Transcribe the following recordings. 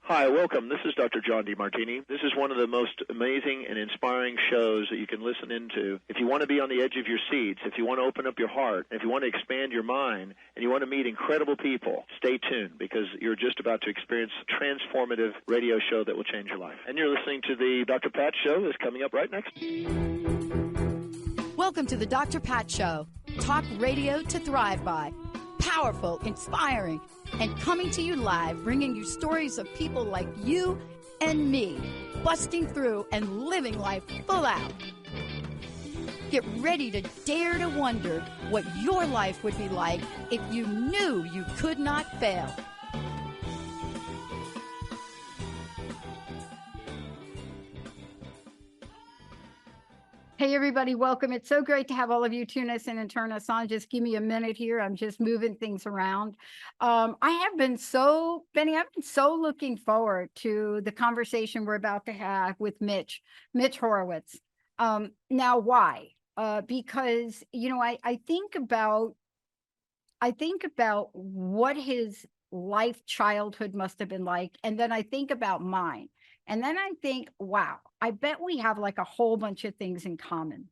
Hi, welcome. This is Dr. John DeMartini. This is one of the most amazing and inspiring shows that you can listen into. If you want to be on the edge of your seats, if you want to open up your heart, if you want to expand your mind, and you want to meet incredible people, stay tuned because you're just about to experience a transformative radio show that will change your life. And you're listening to the Dr. Pat Show that's coming up right next. Welcome to the Dr. Pat Show. Talk radio to thrive by. Powerful, inspiring, and coming to you live, bringing you stories of people like you and me, busting through and living life full out. Get ready to dare to wonder what your life would be like if you knew you could not fail. Hey, everybody, welcome. It's so great to have all of you tune us in and turn us on. Just give me a minute here. I'm just moving things around. Benny, I've been so looking forward to the conversation we're about to have with Mitch Horowitz. Now, why? Because, you know, I think about what his childhood must have been like, and then I think about mine. And then I think, wow, I bet we have like a whole bunch of things in common.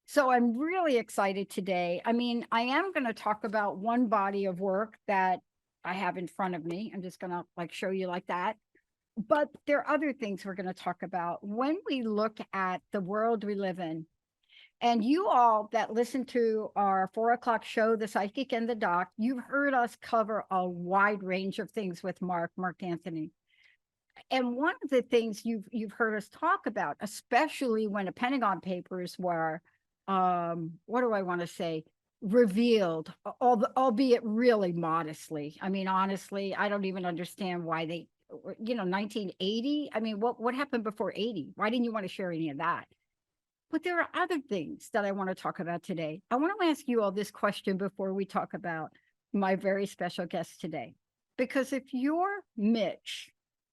So I'm really excited today. I mean, I am going to talk about one body of work that I have in front of me. I'm just going to like show you like that. But there are other things we're going to talk about when we look at the world we live in. And you all that listen to our 4 o'clock show, The Psychic and the Doc, you've heard us cover a wide range of things with Mark Anthony. And one of the things you've heard us talk about, especially when the Pentagon Papers were, what do I want to say, revealed, albeit really modestly. I mean, honestly, I don't even understand why they, 1980. I mean, what happened before 80? Why didn't you want to share any of that? But there are other things that I want to talk about today. I want to ask you all this question before we talk about my very special guest today. Because if you're Mitch,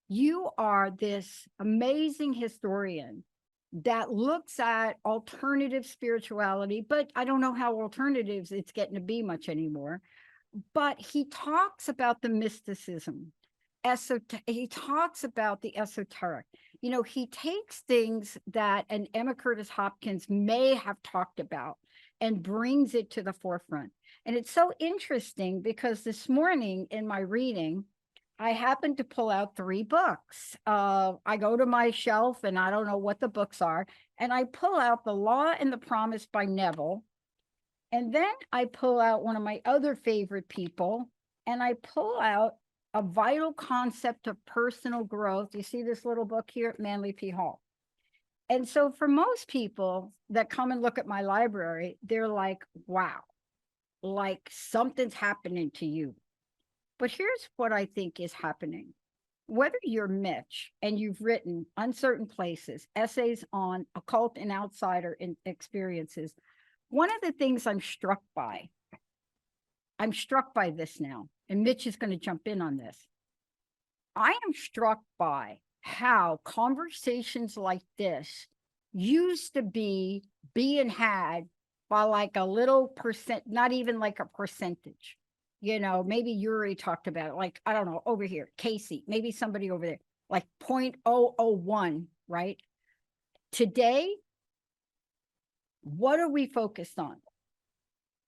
you are this amazing historian that looks at alternative spirituality, but I don't know how alternatives it's getting to be much anymore. But he talks about the mysticism. He talks about the esoteric. You know, he takes things that an Emma Curtis Hopkins may have talked about and brings it to the forefront. And it's so interesting because this morning in my reading, I happened to pull out 3 books. I go to my shelf and I don't know what the books are. And I pull out The Law and the Promise by Neville. And then I pull out one of my other favorite people. And I pull out A Vital Concept of Personal Growth. You see this little book here, Manly P. Hall. And so for most people that come and look at my library, they're like, wow, like something's happening to you. But here's what I think is happening. Whether you're Mitch and you've written Uncertain Places, essays on occult and outsider experiences, one of the things I'm struck by this now, and Mitch is going to jump in on this. I am struck by how conversations like this used to be being had by like a little percent, not even like a percentage. You know, maybe Yuri talked about it, like, I don't know, over here, Casey, maybe somebody over there, like 0.001, right? Today, what are we focused on?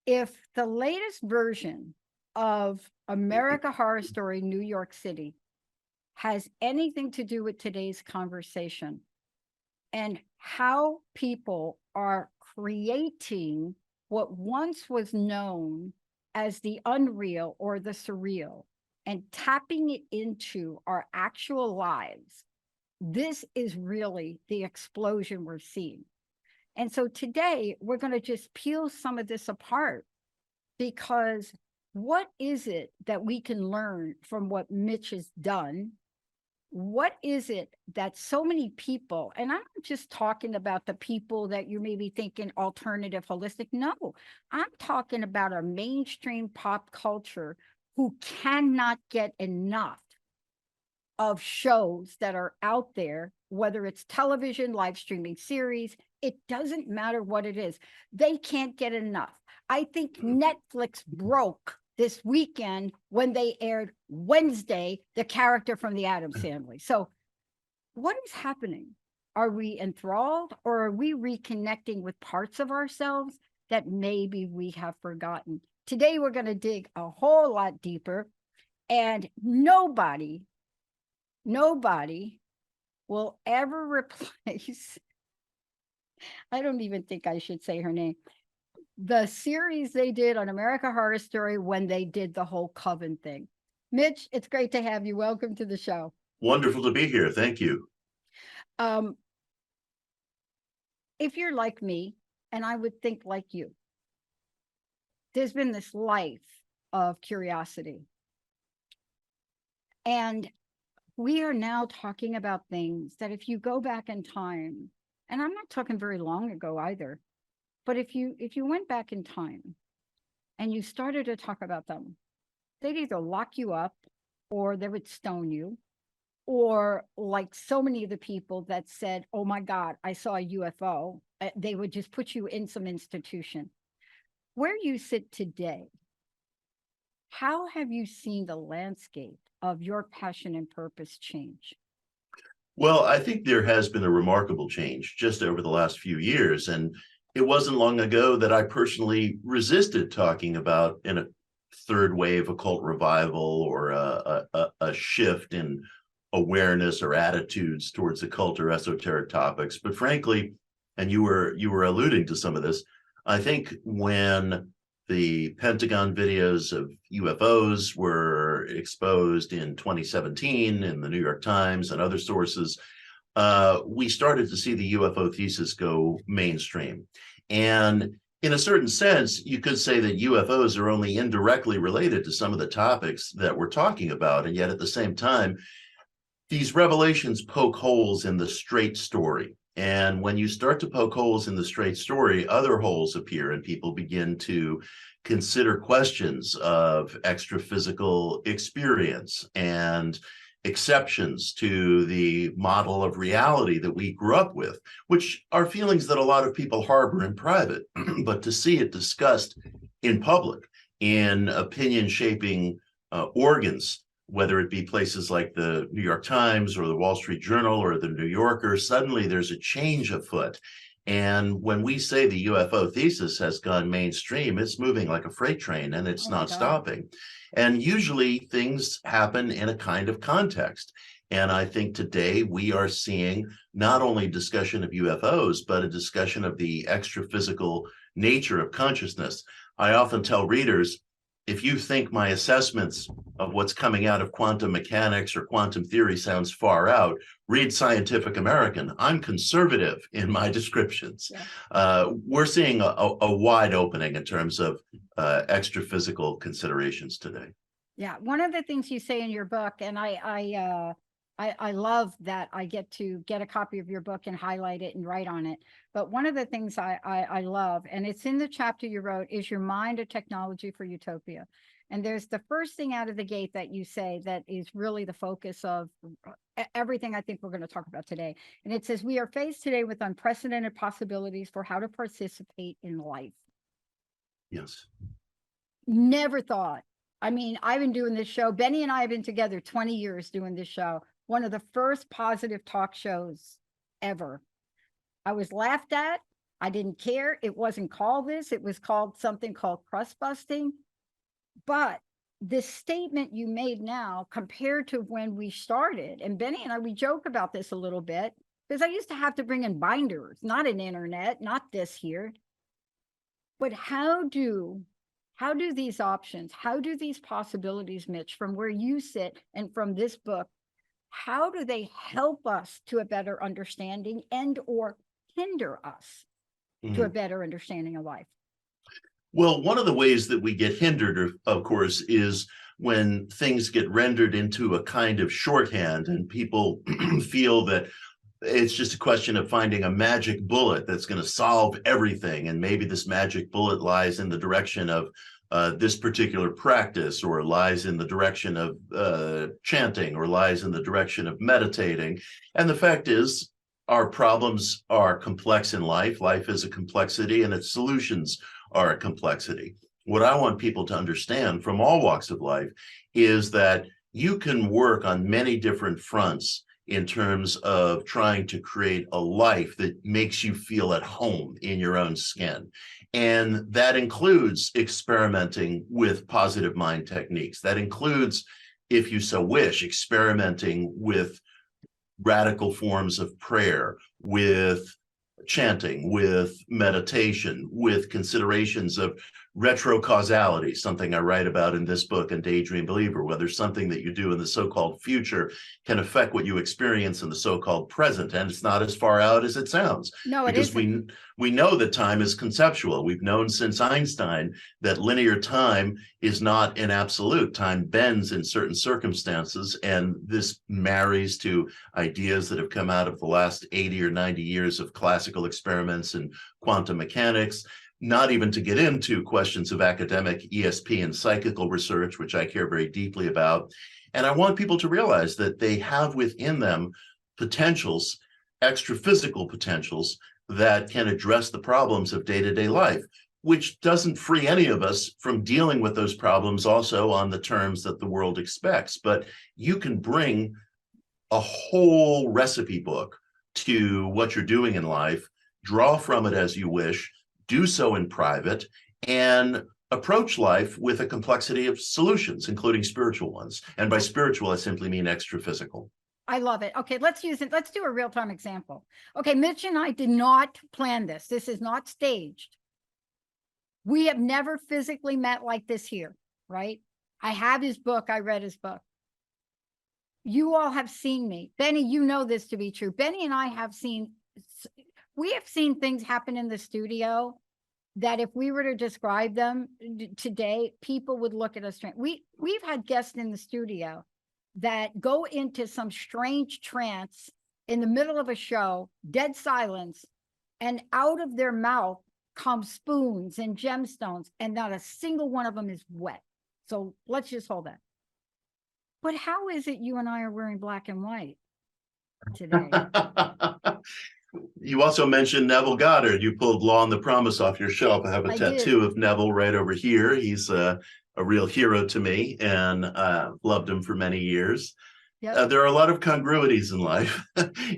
If the latest version of American Horror Story New York City has anything to do with today's conversation and how people are creating what once was known as the unreal or the surreal and tapping it into our actual lives, this is really the explosion we're seeing. And so today we're going to just peel some of this apart, because what is it that we can learn from what Mitch has done? What is it that so many people, and I'm not just talking about the people that you may be thinking alternative, holistic. No, I'm talking about our mainstream pop culture who cannot get enough of shows that are out there, whether it's television, live streaming series, it doesn't matter what it is. They can't get enough. I think Netflix broke this weekend when they aired Wednesday, the character from the Addams Family. So what is happening? Are we enthralled, or are we reconnecting with parts of ourselves that maybe we have forgotten? Today, we're going to dig a whole lot deeper, and nobody will ever replace, I don't even think I should say her name, the series they did on American Horror Story when they did the whole coven thing. Mitch, it's great to have you. Welcome to the show. Wonderful to be here. Thank you. If you're like me, and I would think like you, there's been this life of curiosity. And we are now talking about things that if you go back in time, and I'm not talking very long ago either, but if you went back in time and you started to talk about them, they'd either lock you up or they would stone you, or like so many of the people that said, oh my God, I saw a UFO, they would just put you in some institution. Where you sit today, how have you seen the landscape of your passion and purpose change? Well, I think there has been a remarkable change just over the last few years. And it wasn't long ago that I personally resisted talking about in a third wave occult revival or a shift in awareness or attitudes towards occult or esoteric topics. But frankly, and you were alluding to some of this, I think when the Pentagon videos of UFOs were exposed in 2017 in the New York Times and other sources, we started to see the UFO thesis go mainstream. And in a certain sense, you could say that UFOs are only indirectly related to some of the topics that we're talking about. And yet at the same time, these revelations poke holes in the straight story. And when you start to poke holes in the straight story, other holes appear and people begin to consider questions of extraphysical experience and exceptions to the model of reality that we grew up with, which are feelings that a lot of people harbor in private, but to see it discussed in public, in opinion-shaping organs, whether it be places like the New York Times or the Wall Street Journal or the New Yorker, suddenly there's a change afoot. And when we say the UFO thesis has gone mainstream, it's moving like a freight train and it's not stopping. And usually things happen in a kind of context. And I think today we are seeing not only discussion of UFOs, but a discussion of the extraphysical nature of consciousness. I often tell readers, if you think my assessments of what's coming out of quantum mechanics or quantum theory sounds far out, read Scientific American. I'm conservative in my descriptions. Yeah. We're seeing a wide opening in terms of extraphysical considerations today. Yeah, one of the things you say in your book, and I love that I get to get a copy of your book and highlight it and write on it. But one of the things I love, and it's in the chapter you wrote, is your mind a technology for utopia. And there's the first thing out of the gate that you say that is really the focus of everything I think we're going to talk about today. And it says, we are faced today with unprecedented possibilities for how to participate in life. Yes. Never thought. I mean, I've been doing this show. Benny and I have been together 20 years doing this show. One of the first positive talk shows ever. I was laughed at. I didn't care. It wasn't called this. It was called something called crust busting. But this statement you made now compared to when we started, and Benny and I, we joke about this a little bit, because I used to have to bring in binders, not an internet, not this here. But how do these options, how do these possibilities, Mitch, from where you sit and from this book, how do they help us to a better understanding and or hinder us to a better understanding of life? Well, one of the ways that we get hindered, of course, is when things get rendered into a kind of shorthand and people feel that it's just a question of finding a magic bullet that's going to solve everything. And maybe this magic bullet lies in the direction of this particular practice, or lies in the direction of chanting, or lies in the direction of meditating. And the fact is, our problems are complex in life. Life is a complexity, and its solutions are a complexity. What I want people to understand from all walks of life is that you can work on many different fronts in terms of trying to create a life that makes you feel at home in your own skin. And that includes experimenting with positive mind techniques. That includes, if you so wish, experimenting with radical forms of prayer, with chanting, with meditation, with considerations of retrocausality, something I write about in this book and Daydream Believer, whether something that you do in the so-called future can affect what you experience in the so-called present. And it's not as far out as it sounds. No, it because isn't. we know that time is conceptual. We've known since Einstein that linear time is not an absolute. Time bends in certain circumstances, and this marries to ideas that have come out of the last 80 or 90 years of classical experiments in quantum mechanics, not even to get into questions of academic ESP and psychical research, which I care very deeply about. And I want people to realize that they have within them potentials, extra physical potentials, that can address the problems of day-to-day life, which doesn't free any of us from dealing with those problems also on the terms that the world expects. But you can bring a whole recipe book to what you're doing in life, draw from it as you wish, do so in private, and approach life with a complexity of solutions, including spiritual ones. And by spiritual, I simply mean extra physical. I love it. Okay, let's use it. Let's do a real-time example. Okay, Mitch and I did not plan this. This is not staged. We have never physically met like this here, right? I have his book. I read his book. You all have seen me. Benny, you know this to be true. Benny and I have seen, we have seen things happen in the studio that if we were to describe them today, people would look at us strange. We've had guests in the studio that go into some strange trance in the middle of a show, dead silence, and out of their mouth come spoons and gemstones, and not a single one of them is wet. So let's just hold that. But how is it you and I are wearing black and white today? You also mentioned Neville Goddard. You pulled Law and the Promise off your shelf. I have a tattoo of Neville right over here. He's a real hero to me, and loved him for many years. Yep. There are a lot of congruities in life.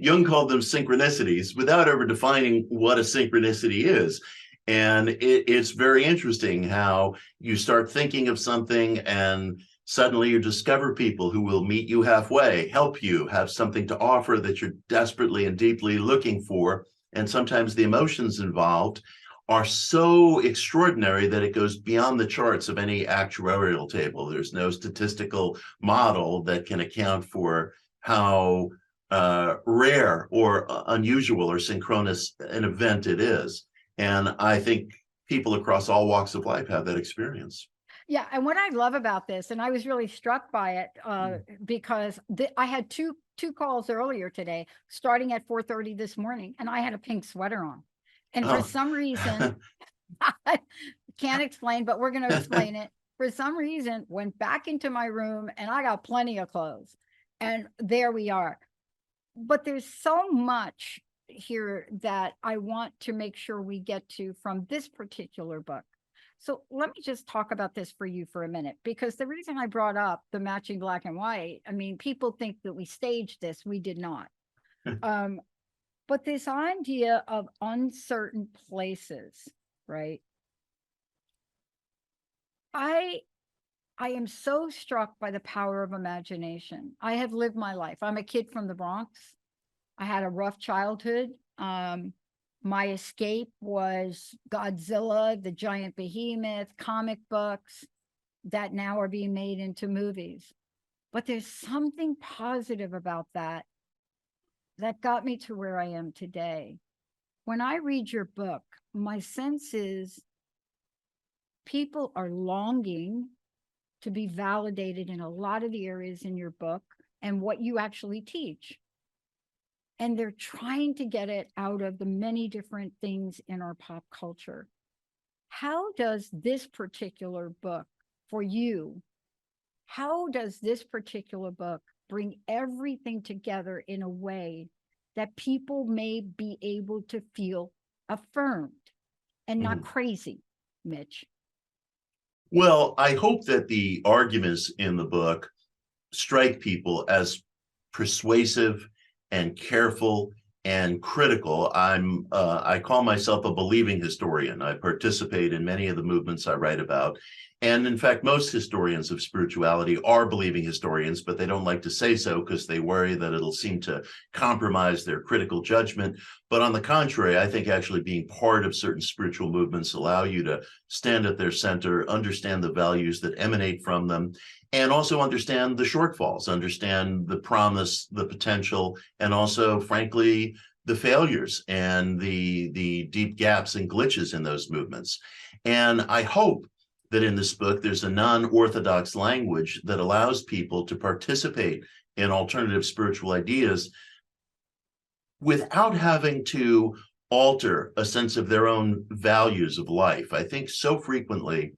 Jung called them synchronicities without ever defining what a synchronicity is. And it's very interesting how you start thinking of something and suddenly you discover people who will meet you halfway, help you, have something to offer that you're desperately and deeply looking for. And sometimes the emotions involved are so extraordinary that it goes beyond the charts of any actuarial table. There's no statistical model that can account for how rare or unusual or synchronous an event it is. And I think people across all walks of life have that experience. Yeah, and what I love about this, and I was really struck by it because I had two calls earlier today, starting at 4:30 this morning, and I had a pink sweater on. And for some reason, I can't explain, but we're going to explain it. For some reason, went back into my room, and I got plenty of clothes. And there we are. But there's so much here that I want to make sure we get to from this particular book. So let me just talk about this for you for a minute, because the reason I brought up the matching black and white, I mean, people think that we staged this. We did not. But this idea of uncertain places, right? I am so struck by the power of imagination. I have lived my life. I'm a kid from the Bronx. I had a rough childhood. My escape was Godzilla, the giant behemoth, comic books that now are being made into movies. But there's something positive about that got me to where I am today. When I read your book, my sense is people are longing to be validated in a lot of the areas in your book and what you actually teach. And they're trying to get it out of the many different things in our pop culture. How does this particular book for you, how does this particular book bring everything together in a way that people may be able to feel affirmed and not crazy, Mitch? Well, I hope that the arguments in the book strike people as persuasive and careful and critical. I call myself a believing historian. I participate in many of the movements I write about. And in fact, most historians of spirituality are believing historians, but they don't like to say so because they worry that it'll seem to compromise their critical judgment. But on the contrary, I think actually being part of certain spiritual movements allow you to stand at their center, understand the values that emanate from them, and also understand the shortfalls, understand the promise, the potential, and also, frankly, the failures and the deep gaps and glitches in those movements. And I hope that in this book, there's a non-orthodox language that allows people to participate in alternative spiritual ideas without having to alter a sense of their own values of life. I think so frequently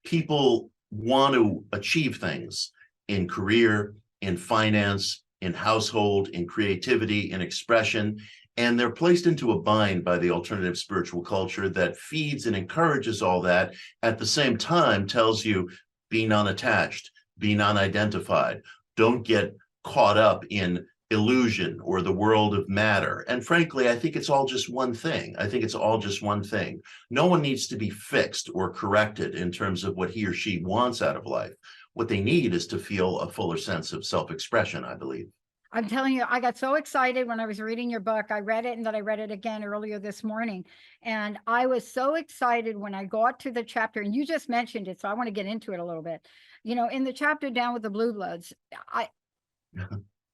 people want to achieve things in career, in finance, in household, in creativity, in expression, and they're placed into a bind by the alternative spiritual culture that feeds and encourages all that, at the same time tells you, be non-attached, be non-identified, don't get caught up in illusion or the world of matter. And frankly, I think it's all just one thing. I think it's all just one thing. No one needs to be fixed or corrected in terms of what he or she wants out of life. What they need is to feel a fuller sense of self-expression, I believe. I'm telling you, I got so excited when I was reading your book. I read it and then I read it again earlier this morning. And I was so excited when I got to the chapter, and you just mentioned it, so I want to get into it a little bit. You know, in the chapter Down with the Blue Bloods,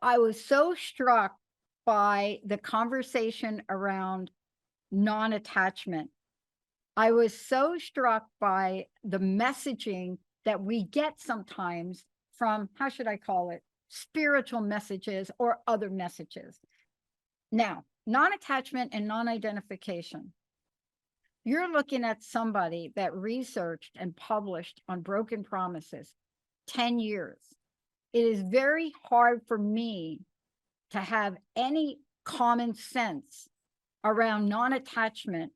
I was so struck by the conversation around non-attachment. I was so struck by the messaging that we get sometimes from, how should I call it, spiritual messages or other messages. Now, non-attachment and non-identification. You're looking at somebody that researched and published on broken promises 10 years. It is very hard for me to have any common sense around non-attachment,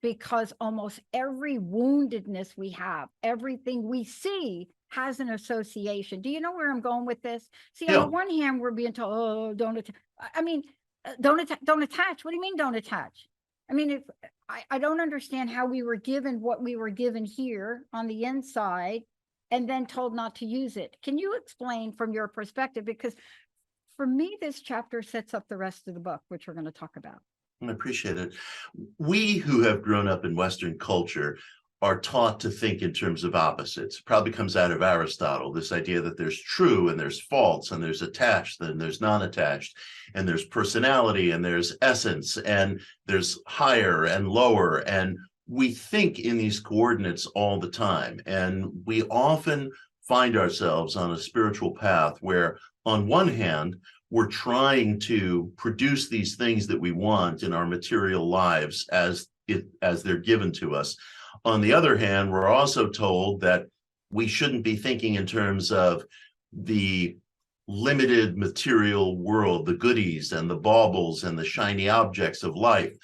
because almost every woundedness we have, everything we see has an association. Do you know where I'm going with this? See, on the one hand, we're being told, oh, don't attach. I mean, don't attach. What do you mean don't attach? I mean, if I don't understand how we were given what we were given here on the inside and then told not to use it. Can you explain from your perspective? Because for me, this chapter sets up the rest of the book, which we're going to talk about. I appreciate it. We who have grown up in Western culture are taught to think in terms of opposites. Probably comes out of Aristotle, this idea that there's true and there's false and there's attached and there's non-attached and there's personality and there's essence and there's higher and lower. And we think in these coordinates all the time. And we often find ourselves on a spiritual path where on one hand, we're trying to produce these things that we want in our material lives as they're given to us. On the other hand, we're also told that we shouldn't be thinking in terms of the limited material world, the goodies and the baubles and the shiny objects of life.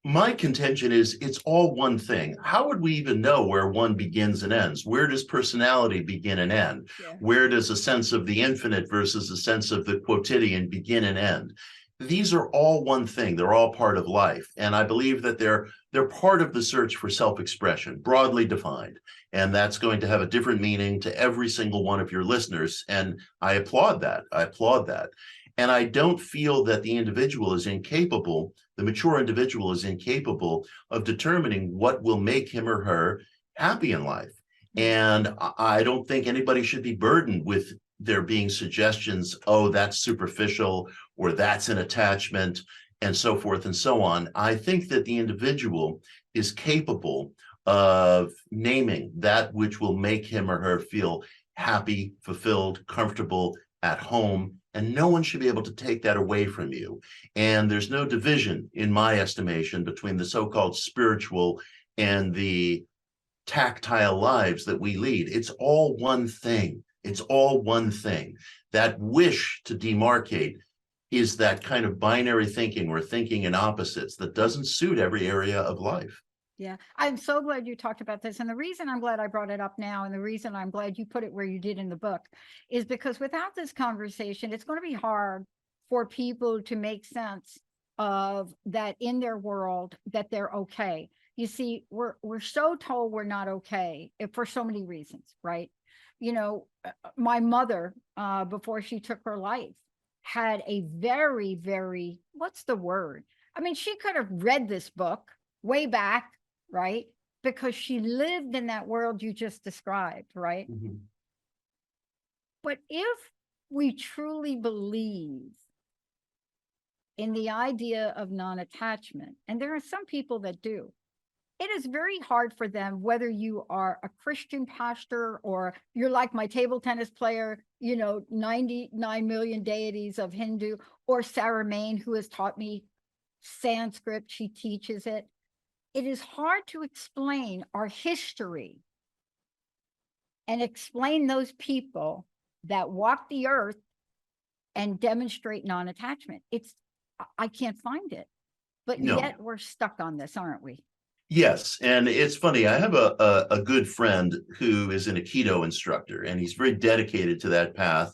My contention is it's all one thing. How would we even know where one begins and ends? Where does personality begin and end? Yeah. Where does a sense of the infinite versus a sense of the quotidian begin and end? These are all one thing. They're all part of life. And I believe that they're part of the search for self-expression, broadly defined. And that's going to have a different meaning to every single one of your listeners. And I applaud that. I applaud that. And I don't feel that the individual is incapable, the mature individual is incapable of determining what will make him or her happy in life. And I don't think anybody should be burdened with there being suggestions, oh, that's superficial, or that's an attachment, and so forth and so on. I think that the individual is capable of naming that which will make him or her feel happy, fulfilled, comfortable, at home, and no one should be able to take that away from you. And there's no division, in my estimation, between the so-called spiritual and the tactile lives that we lead. It's all one thing. It's all one thing. That wish to demarcate is that kind of binary thinking or thinking in opposites that doesn't suit every area of life. Yeah, I'm so glad you talked about this. And the reason I'm glad I brought it up now, and the reason I'm glad you put it where you did in the book, is because without this conversation, it's going to be hard for people to make sense of that in their world, that they're okay. You see, we're so told we're not okay for so many reasons, right? You know, my mother, before she took her life, had a very, very, what's the word? I mean, she could have read this book way back, right? Because she lived in that world you just described, right? Mm-hmm. But if we truly believe in the idea of non-attachment, and there are some people that do, it is very hard for them, whether you are a Christian pastor or you're like my table tennis player, you know, 99 million deities of Hindu, or Sarah Main, who has taught me Sanskrit, she teaches it. It is hard to explain our history and explain those people that walk the earth and demonstrate non-attachment. I can't find it, but No. yet we're stuck on this, aren't we? Yes, and it's funny. I have a good friend who is an Aikido instructor, and he's very dedicated to that path.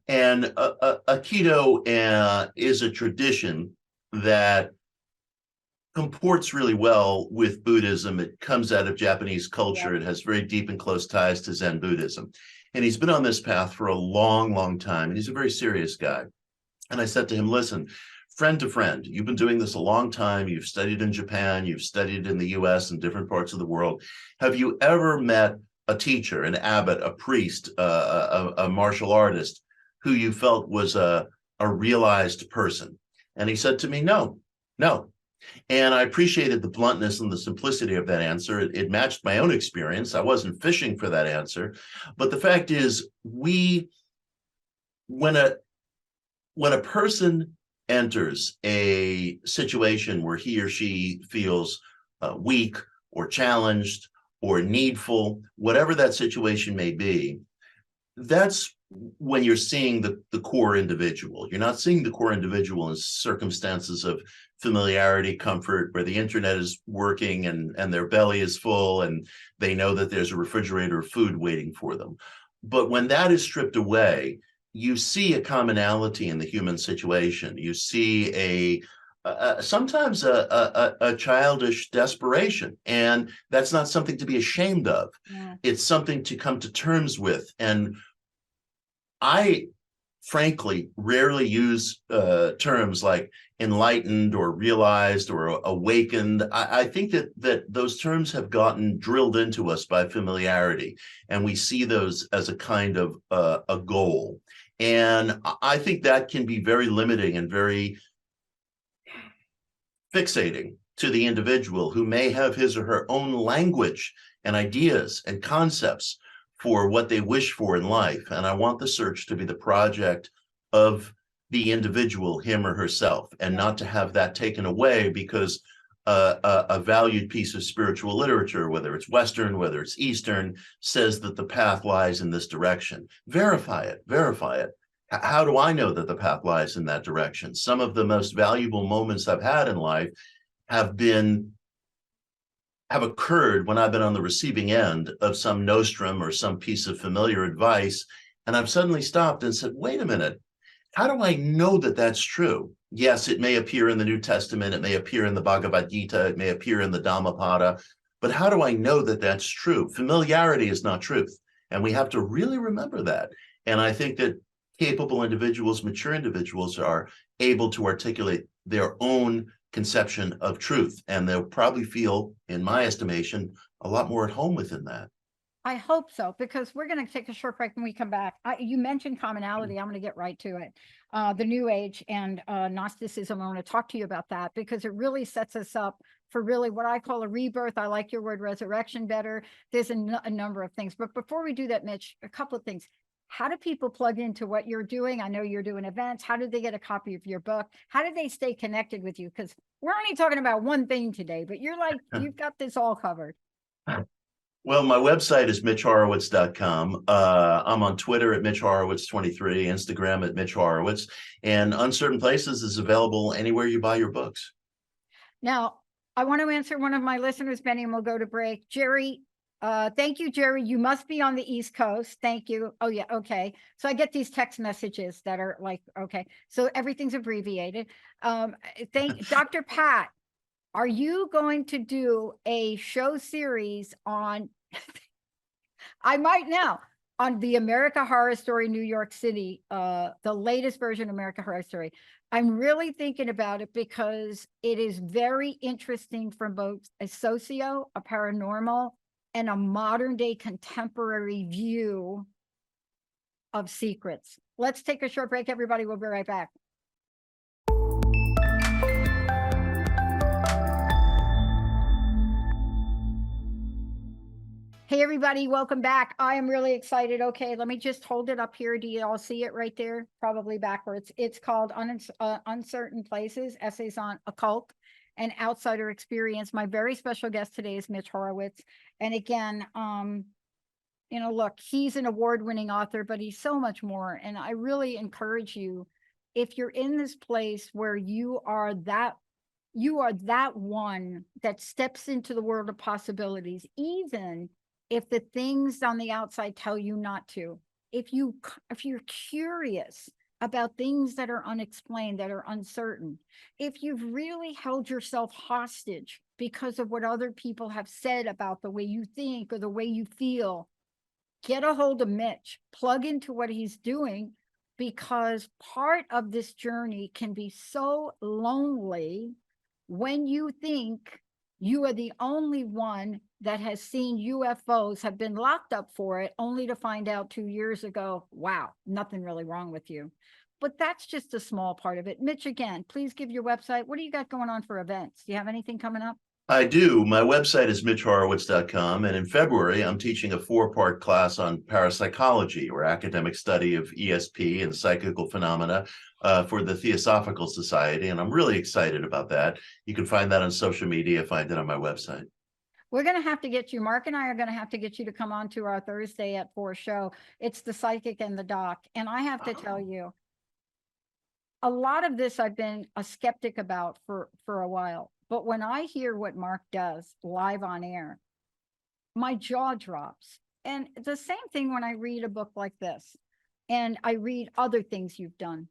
And Aikido is a tradition that comports really well with Buddhism. It comes out of Japanese culture. It has very deep and close ties to Zen Buddhism. And he's been on this path for a long, long time. And he's a very serious guy. And I said to him, listen, friend to friend, you've been doing this a long time. You've studied in Japan. You've studied in the US and different parts of the world. Have you ever met a teacher, an abbot, a priest, a martial artist who you felt was a realized person? And he said to me, no. And I appreciated the bluntness and the simplicity of that answer. It matched my own experience. I wasn't fishing for that answer. But the fact is, when a person enters a situation where he or she feels weak or challenged or needful, whatever that situation may be, that's when you're seeing the core individual. You're not seeing the core individual in circumstances of familiarity, comfort, where the internet is working and their belly is full and they know that there's a refrigerator of food waiting for them. But when that is stripped away, you see a commonality in the human situation. You see sometimes a childish desperation, and that's not something to be ashamed of. Yeah. It's something to come to terms with. And I frankly rarely use terms like enlightened or realized or awakened. I think that those terms have gotten drilled into us by familiarity, and we see those as a kind of a goal. And I think that can be very limiting and very fixating to the individual who may have his or her own language and ideas and concepts for what they wish for in life. And I want the search to be the project of the individual, him or herself, and not to have that taken away because a valued piece of spiritual literature, whether it's Western, whether it's Eastern, says that the path lies in this direction. Verify it. How do I know that the path lies in that direction? Some of the most valuable moments I've had in life have occurred when I've been on the receiving end of some nostrum or some piece of familiar advice, and I've suddenly stopped and said, wait a minute, how do I know that that's true? Yes, it may appear in the New Testament, it may appear in the Bhagavad Gita, it may appear in the Dhammapada, but how do I know that that's true? Familiarity is not truth, and we have to really remember that. And I think that capable individuals, mature individuals are able to articulate their own conception of truth, and they'll probably feel, in my estimation, a lot more at home within that. I hope so, because we're going to take a short break when we come back. You mentioned commonality. I'm going to get right to it. The New Age and Gnosticism, I want to talk to you about that because it really sets us up for really what I call a rebirth. I like your word resurrection better. There's a number of things. But before we do that, Mitch, a couple of things. How do people plug into what you're doing? I know you're doing events. How do they get a copy of your book? How do they stay connected with you? Because we're only talking about one thing today, but you're like, you've got this all covered. Well, my website is mitchhorowitz.com. I'm on Twitter at mitchhorowitz23, Instagram at Mitch Horowitz, and Uncertain Places is available anywhere you buy your books. Now, I want to answer one of my listeners, Benny, and we'll go to break. Jerry, thank you, Jerry. You must be on the East Coast. Thank you. Oh, yeah. Okay. So I get these text messages that are like, okay. So everything's abbreviated. Thank Dr. Pat. Are you going to do a show series on, I might now, on the America Horror Story New York City, the latest version of America Horror Story? I'm really thinking about it because it is very interesting from both a socio, a paranormal, and a modern day contemporary view of secrets. Let's take a short break, everybody. We'll be right back. Hey, everybody, welcome back. I am really excited. Okay, let me just hold it up here. Do you all see it right there? Probably backwards. It's called Uncertain Places, Essays on Occult and Outsider Experience. My very special guest today is Mitch Horowitz. And again, you know, look, he's an award-winning author, but he's so much more. And I really encourage you, if you're in this place where you are that one that steps into the world of possibilities, even if the things on the outside tell you not to, if you're curious about things that are unexplained, that are uncertain, if you've really held yourself hostage because of what other people have said about the way you think or the way you feel, get a hold of Mitch, plug into what he's doing, because part of this journey can be so lonely when you think you are the only one that has seen UFOs, have been locked up for it, only to find out 2 years ago, wow, nothing really wrong with you. But that's just a small part of it. Mitch, again, please give your website. What do you got going on for events? Do you have anything coming up? I do. My website is mitchhorowitz.com. And in February, I'm teaching a 4-part class on parapsychology, or academic study of ESP and psychical phenomena, for the Theosophical Society. And I'm really excited about that. You can find that on social media, find it on my website. We're going to have to get you, Mark and I are going to have to get you to come on to our Thursday at 4 show. It's the Psychic and the Doc. And I have to tell you, a lot of this I've been a skeptic about for a while. But when I hear what Mark does live on air, my jaw drops. And the same thing when I read a book like this, and I read other things you've done.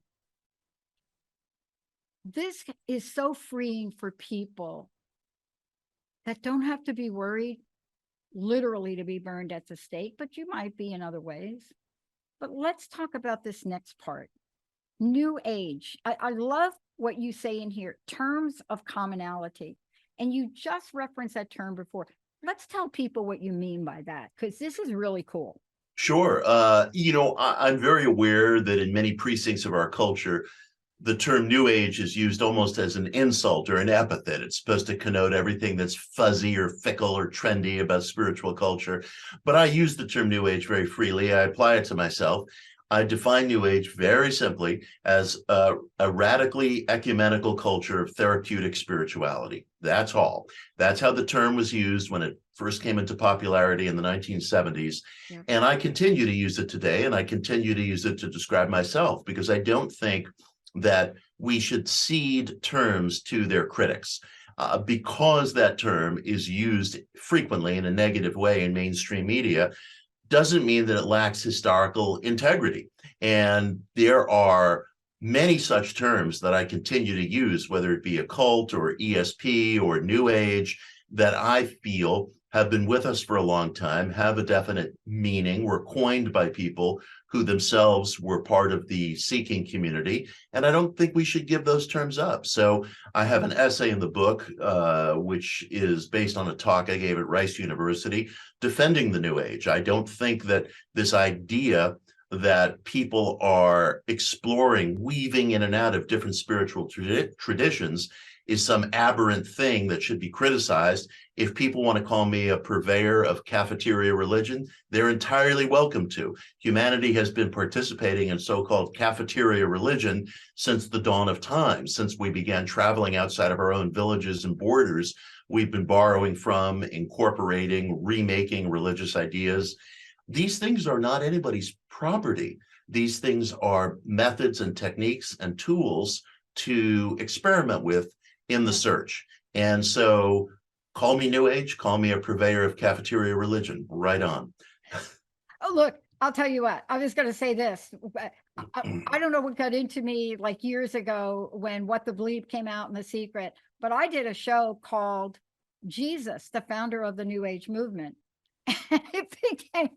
This is so freeing for people that don't have to be worried, literally, to be burned at the stake, but you might be in other ways. But let's talk about this next part. New Age. I love what you say in here, terms of commonality. And you just referenced that term before. Let's tell people what you mean by that, because this is really cool. Sure. You know, I'm very aware that in many precincts of our culture, the term New Age is used almost as an insult or an epithet. It's supposed to connote everything that's fuzzy or fickle or trendy about spiritual culture. But I use the term New Age very freely. I apply it to myself. I define New Age very simply as a radically ecumenical culture of therapeutic spirituality. That's all. That's how the term was used when it first came into popularity in the 1970s. Yeah. And I continue to use it today, and I continue to use it to describe myself, because I don't think that we should cede terms to their critics. Because that term is used frequently in a negative way in mainstream media, doesn't mean that it lacks historical integrity. And there are many such terms that I continue to use, whether it be occult or ESP or New Age, that I feel have been with us for a long time, have a definite meaning, were coined by people who themselves were part of the seeking community. And I don't think we should give those terms up. So I have an essay in the book, which is based on a talk I gave at Rice University, defending the New Age. I don't think that this idea that people are exploring, weaving in and out of different spiritual traditions is some aberrant thing that should be criticized. If people want to call me a purveyor of cafeteria religion, they're entirely welcome to. Humanity has been participating in so-called cafeteria religion since the dawn of time, since we began traveling outside of our own villages and borders we've been borrowing from, incorporating, remaking religious ideas. These things are not anybody's property. These things are methods and techniques and tools to experiment with in the search. And so call me New Age, call me a purveyor of cafeteria religion, right on. Oh, look, I'll tell you what, I was going to say this. I don't know what got into me like years ago when What the Bleep came out in The Secret, but I did a show called Jesus, the founder of the New Age movement. It became,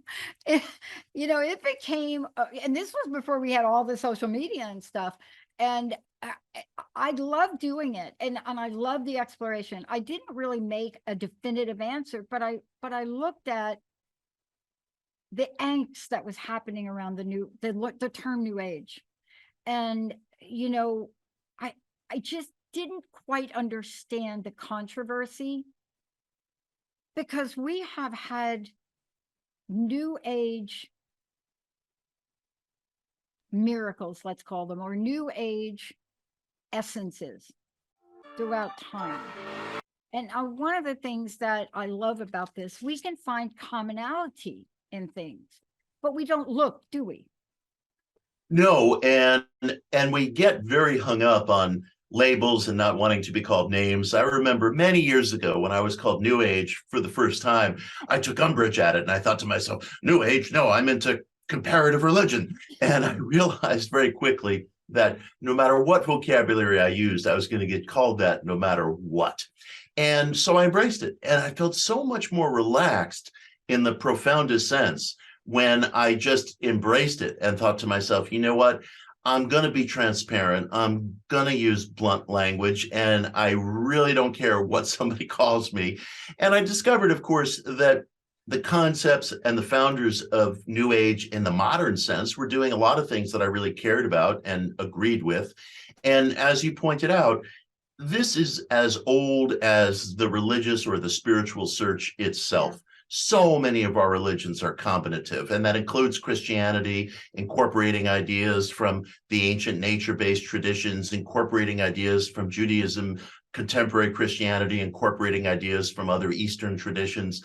it became, and this was before we had all the social media and stuff. And I love doing it, and I love the exploration. I didn't really make a definitive answer, but I looked at the angst that was happening around the term New Age, and I just didn't quite understand the controversy, because we have had New Age miracles, let's call them, or New Age essences throughout time. And one of the things that I love about this, we can find commonality in things, but we don't look, do we? No, and we get very hung up on labels and not wanting to be called names. I remember many years ago when I was called New Age for the first time, I took umbrage at it, and I thought to myself, New Age? No, I'm into comparative religion. And I realized very quickly that no matter what vocabulary I used, I was going to get called that no matter what. And so I embraced it, and I felt so much more relaxed in the profoundest sense when I just embraced it and thought to myself, you know what? I'm going to be transparent. I'm going to use blunt language, and I really don't care what somebody calls me. And I discovered, of course, that the concepts and the founders of New Age in the modern sense were doing a lot of things that I really cared about and agreed with. And as you pointed out, this is as old as the religious or the spiritual search itself. So many of our religions are combinative, and that includes Christianity, incorporating ideas from the ancient nature-based traditions, incorporating ideas from Judaism, contemporary Christianity, incorporating ideas from other Eastern traditions.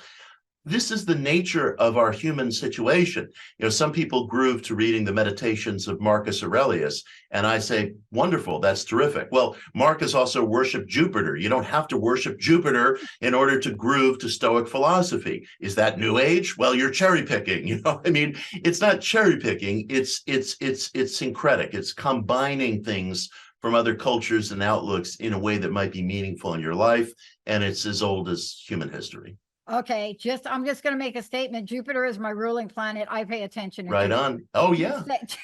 This is the nature of our human situation. Some people groove to reading the Meditations of Marcus Aurelius, and I say, wonderful, that's terrific. Well, Marcus also worshiped Jupiter. You don't have to worship Jupiter in order to groove to Stoic philosophy. Is that New Age? Well, you're cherry picking. It's not cherry picking. It's syncretic. It's combining things from other cultures and outlooks in a way that might be meaningful in your life, and it's as old as human history. Okay, I'm just going to make a statement. Jupiter is my ruling planet. I pay attention. Right on. Oh, yeah.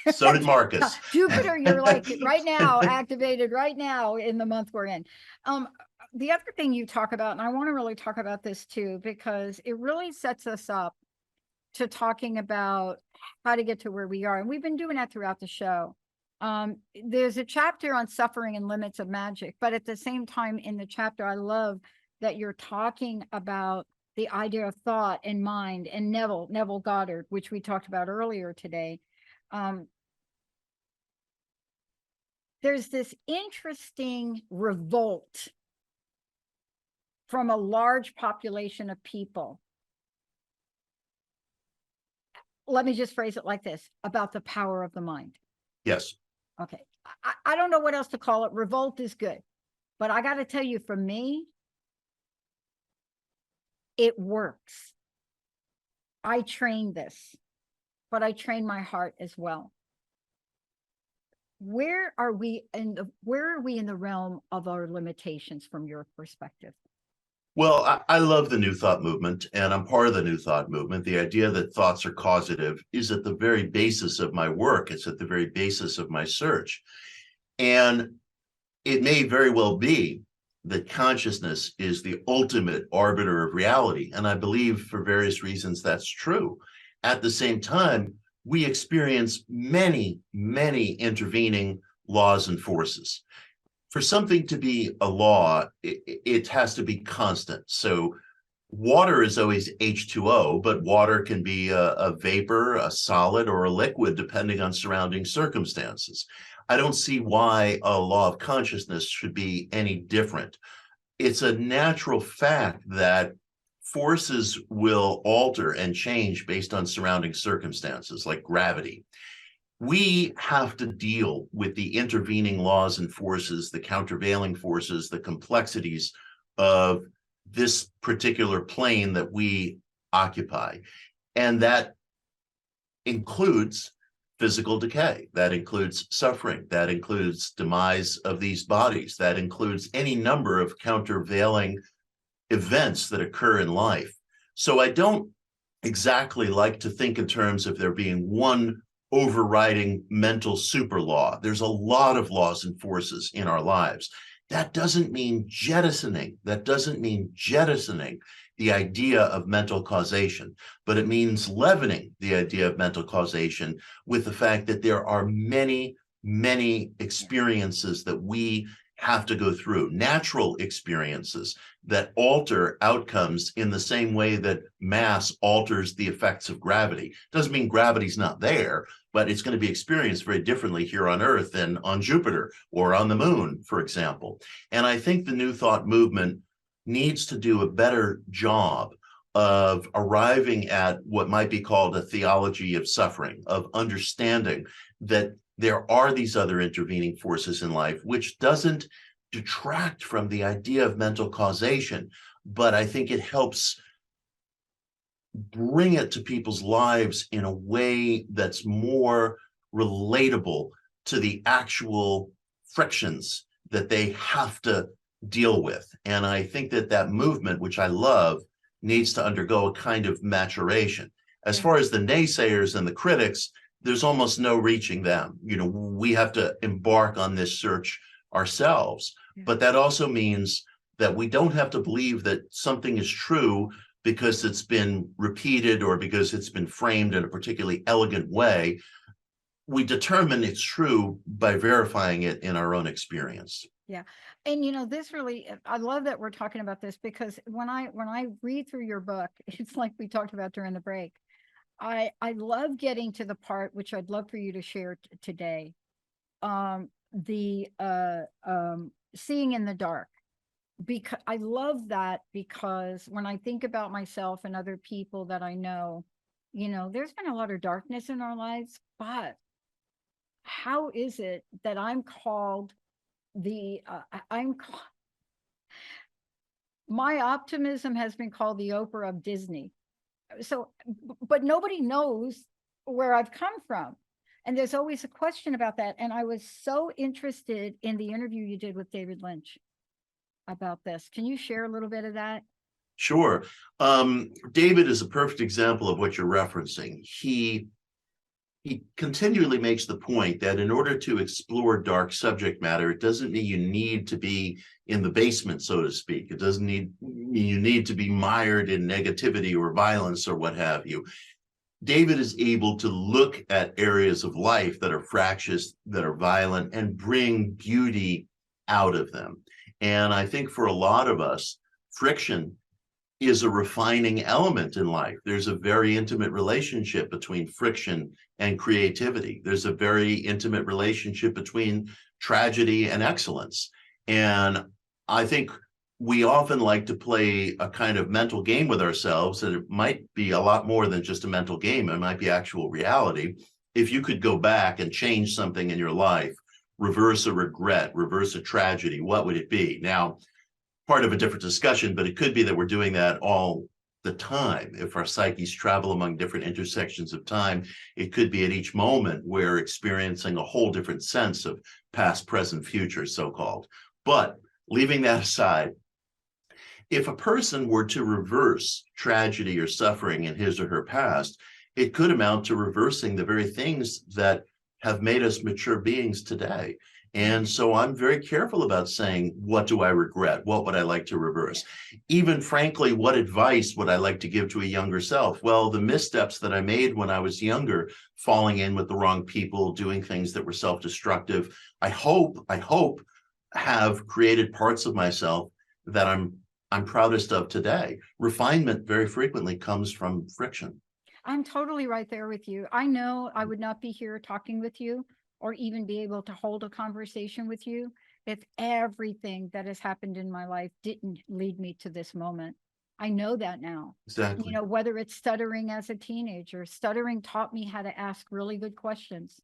So did Marcus. Jupiter, you're like right now, activated right now in the month we're in. The other thing you talk about, and I want to really talk about this too, because it really sets us up to talking about how to get to where we are. And we've been doing that throughout the show. There's a chapter on suffering and limits of magic, but at the same time in the chapter, I love that you're talking about the idea of thought and mind, and Neville Goddard, which we talked about earlier today. There's this interesting revolt from a large population of people. Let me just phrase it like this, about the power of the mind. Yes. Okay. I don't know what else to call it. Revolt is good. But I got to tell you, for me, it works. I train this, but I train my heart as well. Where are we in the realm of our limitations from your perspective? Well, I love the New Thought movement, and I'm part of the New Thought movement. The idea that thoughts are causative is at the very basis of my work. It's at the very basis of my search. And it may very well be that consciousness is the ultimate arbiter of reality. And I believe for various reasons that's true. At the same time, we experience many, many intervening laws and forces. For something to be a law, it has to be constant. So water is always H2O, but water can be a vapor, a solid, or a liquid, depending on surrounding circumstances. I don't see why a law of consciousness should be any different. it's a natural fact that forces will alter and change based on surrounding circumstances, like gravity. We have to deal with the intervening laws and forces, the countervailing forces, the complexities of this particular plane that we occupy. And that includes physical decay, that includes suffering, that includes demise of these bodies, that includes any number of countervailing events that occur in life. So I don't exactly like to think in terms of there being one overriding mental super law. There's a lot of laws and forces in our lives. That doesn't mean jettisoning. That doesn't mean jettisoning the idea of mental causation, but it means leavening the idea of mental causation with the fact that there are many, many experiences that we have to go through, natural experiences that alter outcomes in the same way that mass alters the effects of gravity. Doesn't mean gravity's not there, but it's going to be experienced very differently here on Earth than on Jupiter or on the moon, for example. And I think the New Thought movement needs to do a better job of arriving at what might be called a theology of suffering, of understanding that there are these other intervening forces in life, which doesn't detract from the idea of mental causation, but I think it helps bring it to people's lives in a way that's more relatable to the actual frictions that they have to deal with. And I think that that movement, which I love, needs to undergo a kind of maturation. As far as the naysayers and the critics, there's almost no reaching them. You know, we have to embark on this search ourselves. But that also means that we don't have to believe that something is true because it's been repeated or because it's been framed in a particularly elegant way. We determine it's true by verifying it in our own experience. Yeah. And you know, this really, I love that we're talking about this, because when I read through your book, it's like we talked about during the break. I love getting to the part, which I'd love for you to share today. Seeing in the dark, because I love that, because when I think about myself and other people that I know, you know, there's been a lot of darkness in our lives, but how is it that I'm called my optimism has been called the Oprah of Disney. So, but nobody knows where I've come from. And there's always a question about that. And I was so interested in the interview you did with David Lynch about this. Can you share a little bit of that? Sure. David is a perfect example of what you're referencing. He continually makes the point that in order to explore dark subject matter, it doesn't mean you need to be in the basement, so to speak. It doesn't mean you need to be mired in negativity or violence or what have you. David is able to look at areas of life that are fractious, that are violent, and bring beauty out of them. And I think for a lot of us, friction is a refining element in life. There's a very intimate relationship between friction and creativity. There's a very intimate relationship between tragedy and excellence. And I think we often like to play a kind of mental game with ourselves, and it might be a lot more than just a mental game. It might be actual reality. If you could go back and change something in your life, reverse a regret, reverse a tragedy, what would it be? Now, part of a different discussion, but it could be that we're doing that all the time. If our psyches travel among different intersections of time, it could be at each moment we're experiencing a whole different sense of past, present, future, so-called. But leaving that aside, if a person were to reverse tragedy or suffering in his or her past, it could amount to reversing the very things that have made us mature beings today. And so I'm very careful about saying, what do I regret? What would I like to reverse? Even frankly, what advice would I like to give to a younger self? Well, the missteps that I made when I was younger, falling in with the wrong people, doing things that were self-destructive, I hope have created parts of myself that I'm proudest of today. Refinement very frequently comes from friction. I'm totally right there with you. I know I would not be here talking with you or even be able to hold a conversation with you if everything that has happened in my life didn't lead me to this moment. I know that now. Exactly. You know, whether it's stuttering as a teenager, stuttering taught me how to ask really good questions.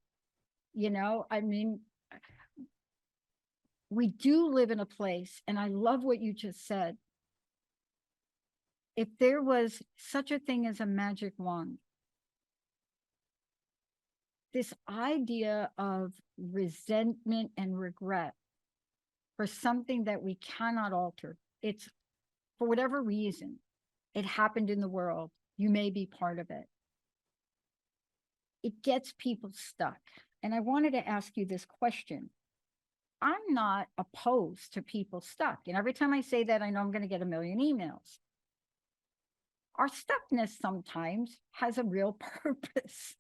You know, I mean, we do live in a place, and I love what you just said. If there was such a thing as a magic wand, this idea of resentment and regret for something that we cannot alter, it's for whatever reason, it happened in the world, you may be part of it. It gets people stuck. And I wanted to ask you this question. I'm not opposed to people stuck. And every time I say that, I know I'm going to get a million emails. Our stuckness sometimes has a real purpose.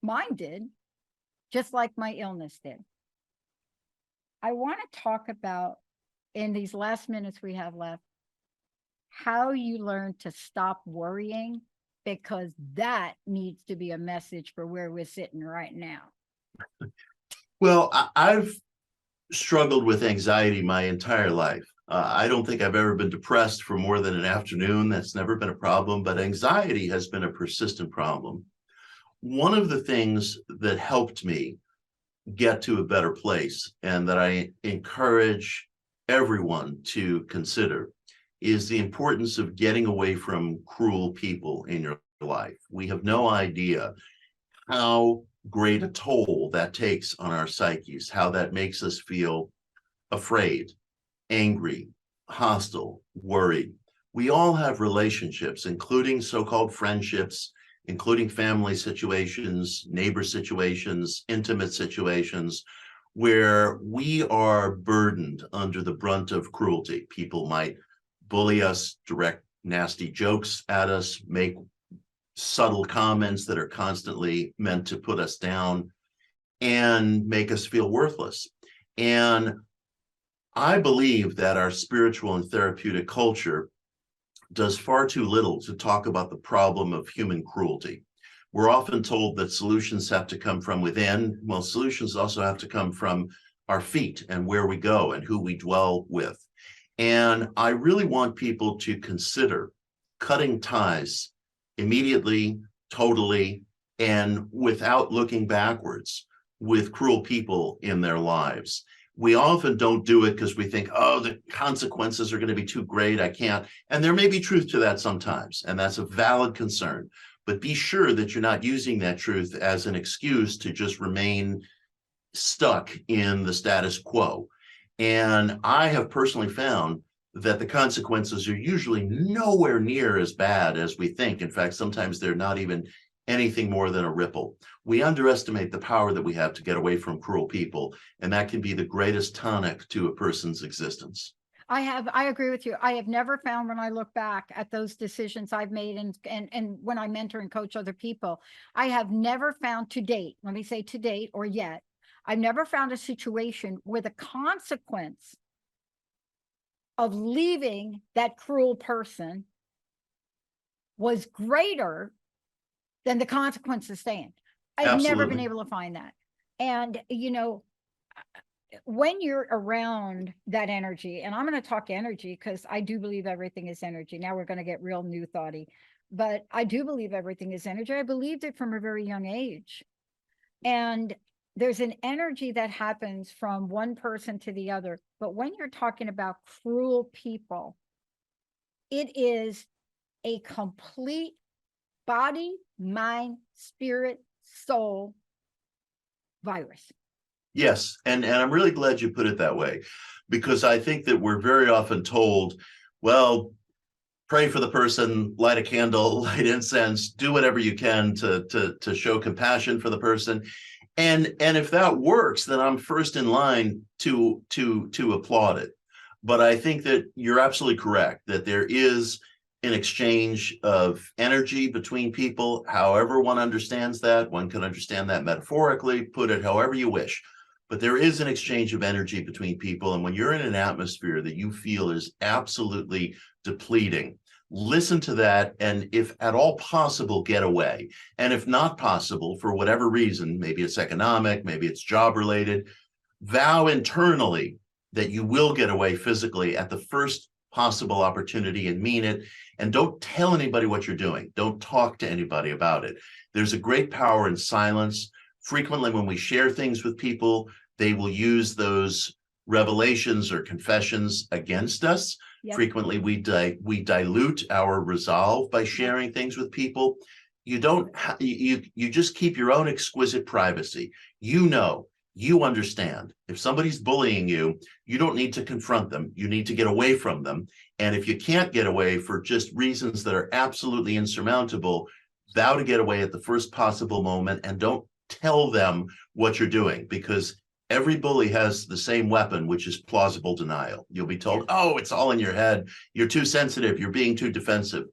Mine did, just like my illness did. I want to talk about, in these last minutes we have left, how you learn to stop worrying, because that needs to be a message for where we're sitting right now. Well, I've struggled with anxiety my entire life. I don't think I've ever been depressed for more than an afternoon. That's never been a problem, but anxiety has been a persistent problem. One of the things that helped me get to a better place, and that I encourage everyone to consider, is the importance of getting away from cruel people in your life. We have no idea how great a toll that takes on our psyches, how that makes us feel afraid, angry, hostile, worried. We all have relationships, including so-called friendships, including family situations, neighbor situations, intimate situations, where we are burdened under the brunt of cruelty. People might bully us, direct nasty jokes at us, make subtle comments that are constantly meant to put us down and make us feel worthless. And I believe that our spiritual and therapeutic culture does far too little to talk about the problem of human cruelty. We're often told that solutions have to come from within. Well, solutions also have to come from our feet and where we go and who we dwell with. And I really want people to consider cutting ties immediately, totally, and without looking backwards with cruel people in their lives. We often don't do it because we think, oh, the consequences are going to be too great, I can't. And there may be truth to that sometimes, and that's a valid concern. But be sure that you're not using that truth as an excuse to just remain stuck in the status quo. And I have personally found that the consequences are usually nowhere near as bad as we think. In fact, sometimes they're not even anything more than a ripple. We underestimate the power that we have to get away from cruel people, and that can be the greatest tonic to a person's existence. I agree with you. I have never found, when I look back at those decisions I've made and when I mentor and coach other people, I have never found to date, let me say to date or yet, I've never found a situation where the consequence of leaving that cruel person was greater than the consequence of staying. I've never been able to find that. And, you know, when you're around that energy, and I'm going to talk energy because I do believe everything is energy. Now we're going to get real new thoughty, but I do believe everything is energy. I believed it from a very young age. And there's an energy that happens from one person to the other. But when you're talking about cruel people, it is a complete body, mind, spirit, soul virus. Yes, and I'm really glad you put it that way, because I think that we're very often told, well, pray for the person, light a candle, light incense, do whatever you can to show compassion for the person. And if that works, then I'm first in line to applaud it. But I think that you're absolutely correct, that there is an exchange of energy between people. However one understands that, one can understand that metaphorically, put it however you wish. But there is an exchange of energy between people. And when you're in an atmosphere that you feel is absolutely depleting, listen to that, and if at all possible, get away. And if not possible, for whatever reason, maybe it's economic, maybe it's job related, vow internally that you will get away physically at the first possible opportunity and mean it. And don't tell anybody what you're doing. Don't talk to anybody about it. There's a great power in silence. Frequently, when we share things with people, they will use those revelations or confessions against us. Yep. Frequently, we dilute our resolve by sharing things with people. You don't. You just keep your own exquisite privacy. You understand. If somebody's bullying you, you don't need to confront them. You need to get away from them. And if you can't get away for just reasons that are absolutely insurmountable, vow to get away at the first possible moment, and don't tell them what you're doing, because every bully has the same weapon, which is plausible denial. You'll be told, oh, it's all in your head. You're too sensitive. You're being too defensive.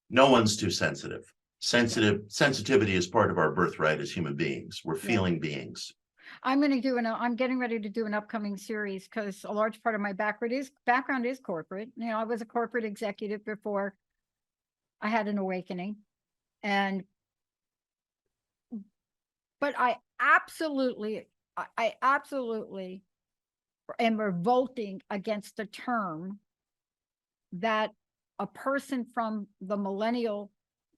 No one's too sensitive. Sensitivity is part of our birthright as human beings. We're feeling beings. I'm getting ready to do an upcoming series because a large part of my background is corporate. You know, I was a corporate executive before I had an awakening. But I absolutely am revolting against the term that a person from the millennial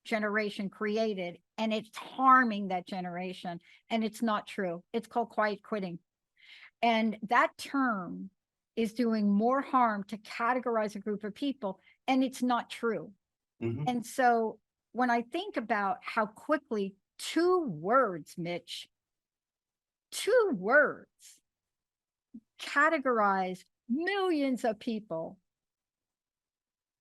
generation created, and it's harming that generation, and it's not true. It's called quiet quitting. And that term is doing more harm to categorize a group of people, and it's not true. Mm-hmm. And so when I think about how quickly 2 words, Mitch, 2 words categorize millions of people,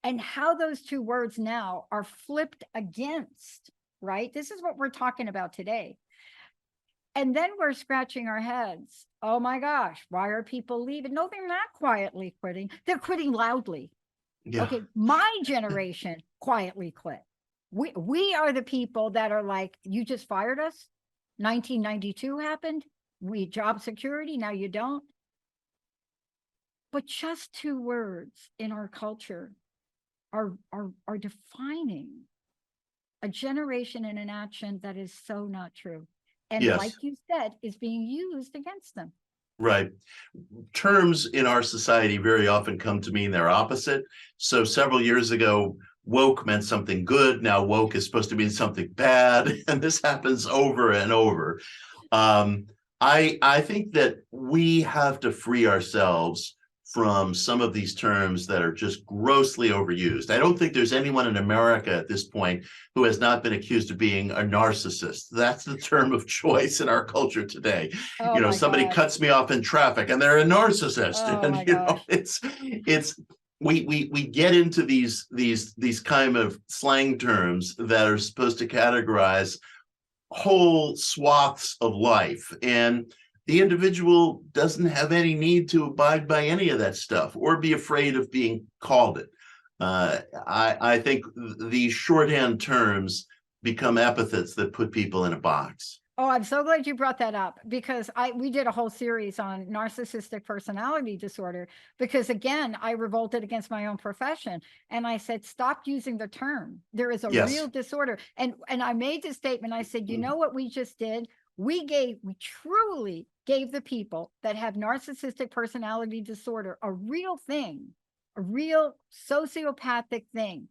and how those 2 words now are flipped against, right? This is what we're talking about today. And then we're scratching our heads. Oh my gosh, why are people leaving? No, they're not quietly quitting. They're quitting loudly. Yeah. Okay, my generation quietly quit. We are the people that are like, you just fired us. 1992 happened. We job security. Now you don't. But just 2 words in our culture are defining a generation and an action that is so not true. And like you said, is being used against them. Right. Terms in our society very often come to mean their opposite. So several years ago, woke meant something good. Now woke is supposed to mean something bad. And this happens over and over. I think that we have to free ourselves from some of these terms that are just grossly overused. I don't think there's anyone in America at this point who has not been accused of being a narcissist. That's the term of choice in our culture today. Oh, you know, somebody cuts me off in traffic and they're a narcissist. Oh, and you know, it's we get into these kind of slang terms that are supposed to categorize whole swaths of life, and the individual doesn't have any need to abide by any of that stuff or be afraid of being called it. I think these shorthand terms become epithets that put people in a box. Oh, I'm so glad you brought that up, because we did a whole series on narcissistic personality disorder, because again, I revolted against my own profession. And I said, stop using the term. There is a real disorder. And I made this statement. I said, you know what we just did? We truly gave the people that have narcissistic personality disorder a real thing, a real sociopathic thing.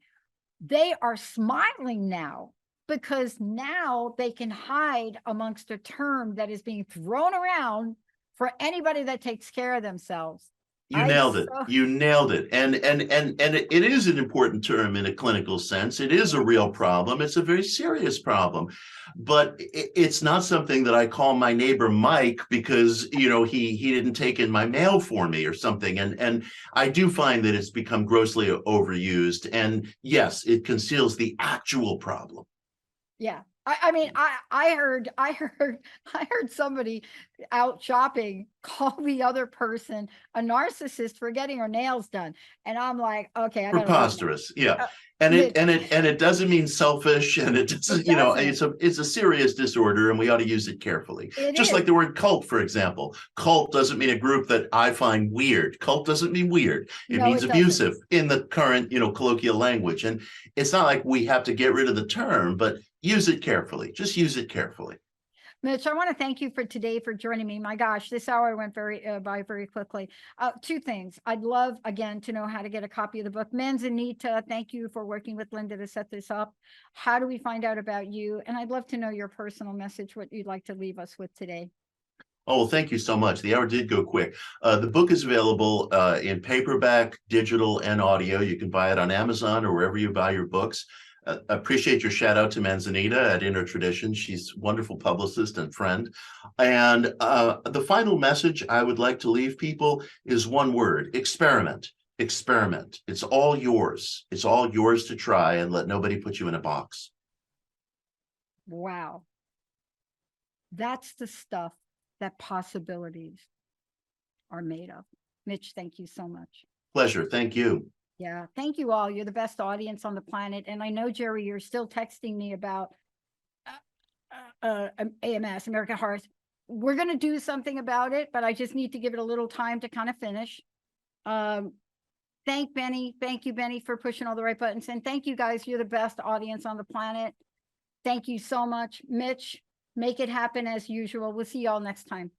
They are smiling now because now they can hide amongst a term that is being thrown around for anybody that takes care of themselves. You nailed it. You nailed it. And it is an important term in a clinical sense. It is a real problem. It's a very serious problem. But it's not something that I call my neighbor Mike because, you know, he didn't take in my mail for me or something. And I do find that it's become grossly overused. And yes, it conceals the actual problem. Yeah. I mean, I heard somebody out shopping call the other person a narcissist for getting her nails done, and I'm like, okay, I preposterous, yeah. And it doesn't mean selfish, and it doesn't, you know, it's a serious disorder, and we ought to use it carefully. Just like the word cult, for example. Cult doesn't mean a group that I find weird. Cult doesn't mean weird. It means abusive in the current, you know, colloquial language. And it's not like we have to get rid of the term, but use it carefully. Just use it carefully. Mitch, I want to thank you for today for joining me. My gosh, this hour went by very quickly. Two things. I'd love, again, to know how to get a copy of the book. Manzanita, thank you for working with Linda to set this up. How do we find out about you? And I'd love to know your personal message, what you'd like to leave us with today. Oh, well, thank you so much. The hour did go quick. The book is available in paperback, digital, and audio. You can buy it on Amazon or wherever you buy your books. Appreciate your shout out to Manzanita at Inner Tradition. She's a wonderful publicist and friend. And the final message I would like to leave people is one word: experiment. Experiment. It's all yours. It's all yours to try, and let nobody put you in a box. Wow. That's the stuff that possibilities are made of. Mitch, thank you so much. Pleasure. Thank you. Yeah, thank you all. You're the best audience on the planet. And I know, Jerry, you're still texting me about AMS, American Hearts. We're going to do something about it, but I just need to give it a little time to kind of finish. Thank Benny. Thank you, Benny, for pushing all the right buttons. And thank you, guys. You're the best audience on the planet. Thank you so much. Mitch, make it happen as usual. We'll see y'all next time.